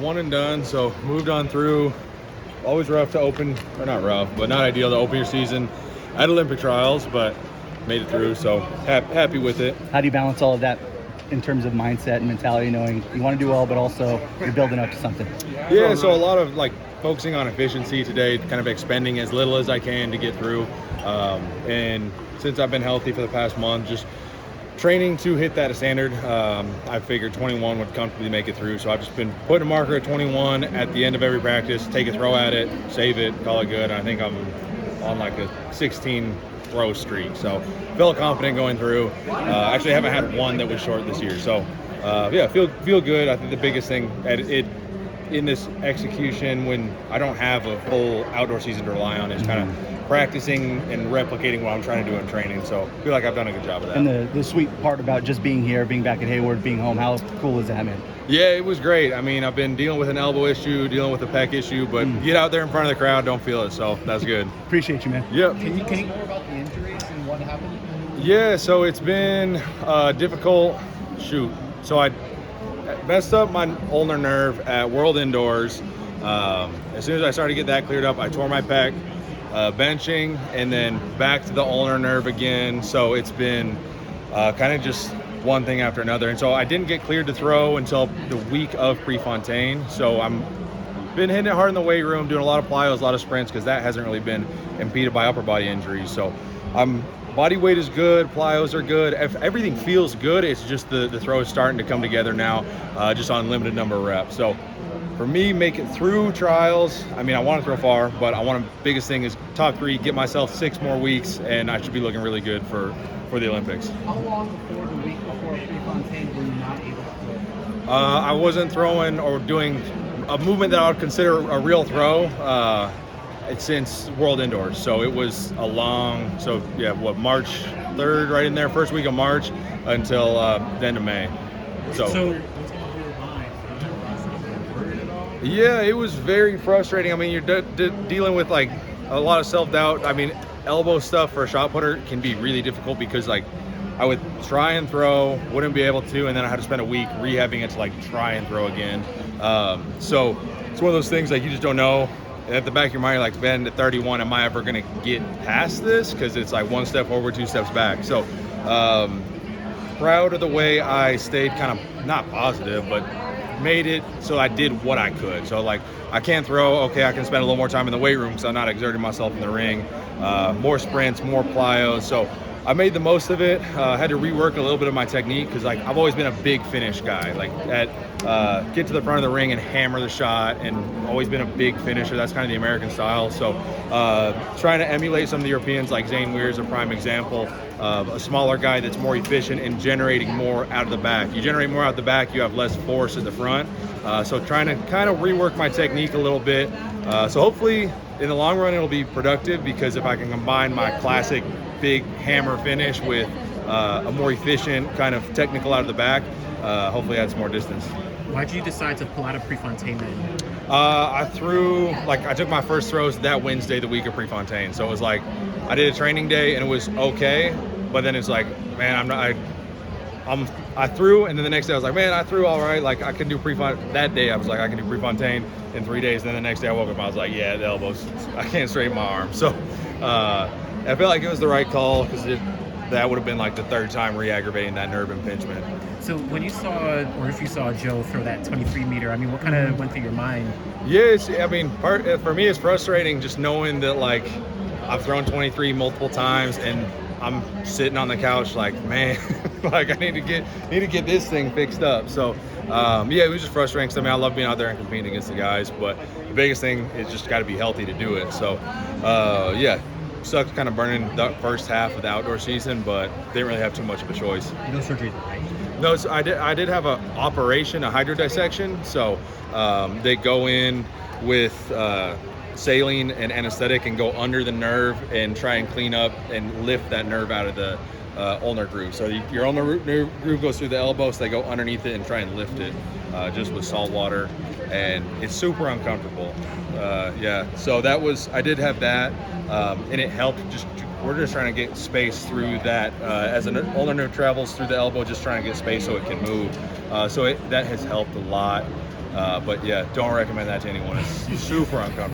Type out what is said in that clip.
One and done, so moved on through. Always rough to open, or not rough, but not ideal to open your season at Olympic trials, but made it through, so happy with it. How do you balance all of that in terms of mindset and mentality, knowing you want to do well, but also you're building up to something? Yeah, so a lot of like focusing on efficiency today, kind of expending as little as I can to get through. And since I've been healthy for the past month, just training to hit that standard. I figured 21 would comfortably make it through, so I've just been putting a marker at 21 at the end of every practice, take a throw at it, save it, call it good. I think I'm on like a 16 throw streak, so felt confident going through. Actually haven't had one that was short this year, so yeah, feel good. I think the biggest thing in this execution, when I don't have a full outdoor season to rely on, is kind of practicing and replicating what I'm trying to do in training. So I feel like I've done a good job of that. And the sweet part about just being here, being back at Hayward, being home, how cool is that, man? Yeah, it was great. I mean, I've been dealing with an elbow issue, dealing with a pec issue, but get out there in front of the crowd, don't feel it, so that's good. Appreciate you, man. Yep. Can you more about the injuries and what happened? Yeah, so it's been difficult. So I messed up my ulnar nerve at World Indoors. As soon as I started to get that cleared up, I tore my pec, benching, and then back to the ulnar nerve again. So it's been kind of just one thing after another. And so I didn't get cleared to throw until the week of Prefontaine. So I'm been hitting it hard in the weight room, doing a lot of plyos, a lot of sprints, because that hasn't really been impeded by upper body injuries. So body weight is good, plyos are good, everything feels good. It's just the throw is starting to come together now, just on limited number of reps. So for me, make it through trials. I mean, I want to throw far, but biggest thing is top 3, get myself 6 more weeks, and I should be looking really good for the Olympics. How long before the week before Prefontaine were you not able to throw? I wasn't throwing or doing a movement that I would consider a real throw since World Indoors. So it was a long, March 3rd, right in there, first week of March until the end of May. So yeah, it was very frustrating. I mean, you're dealing with like a lot of self-doubt. I mean, elbow stuff for a shot putter can be really difficult because like I would try and throw, wouldn't be able to, and then I had to spend a week rehabbing it to like try and throw again. So it's one of those things like you just don't know. At the back of your mind, you're like, man, at 31, am I ever gonna get past this? Because it's like 1 step forward, 2 steps back. So proud of the way I stayed kind of not positive, but made it so I did what I could. So like I can't throw, okay, I can spend a little more time in the weight room because I'm not exerting myself in the ring. More sprints, more plyos. So I made the most of it. Had to rework a little bit of my technique because like I've always been a big finish guy. Like get to the front of the ring and hammer the shot, and always been a big finisher. That's kind of the American style. So trying to emulate some of the Europeans, like Zane Weir is a prime example of a smaller guy that's more efficient in generating more out of the back. You generate more out the back, you have less force at the front. So trying to kind of rework my technique a little bit. So hopefully in the long run it'll be productive, because if I can combine my classic big hammer finish with a more efficient kind of technical out of the back, hopefully add some more distance. Why did you decide to pull out of Prefontaine then? I took my first throws that Wednesday, the week of Prefontaine. So it was like, I did a training day and it was okay, but then it's like, man, I threw, and then the next day I was like, man, I threw all right. Like I can do Prefontaine. That day I was like, I can do Prefontaine in 3 days. And then the next day I woke up and I was like, yeah, the elbows, I can't straighten my arm. So I felt like it was the right call, because that would have been like the 3rd time re-aggravating that nerve impingement. So when you saw, or if you saw Joe throw that 23 meter, I mean, what kind of went through your mind? Yes, I mean, for me it's frustrating just knowing that like I've thrown 23 multiple times and I'm sitting on the couch like, man, like I need to get this thing fixed up. So yeah, it was just frustrating, because I mean I love being out there and competing against the guys, but the biggest thing is just got to be healthy to do it. So yeah, sucks kind of burning the first half of the outdoor season, but didn't really have too much of a choice. No surgery, right? No, so I did have an operation, a hydrodissection. So they go in with saline and anesthetic and go under the nerve and try and clean up and lift that nerve out of the ulnar groove. So your ulnar groove goes through the elbow, so they go underneath it and try and lift it just with salt water, and it's super uncomfortable. Yeah, so I did have that, and it helped. We're just trying to get space through that as an ulnar nerve travels through the elbow, just trying to get space so it can move. So that has helped a lot. But yeah, don't recommend that to anyone. It's super uncomfortable.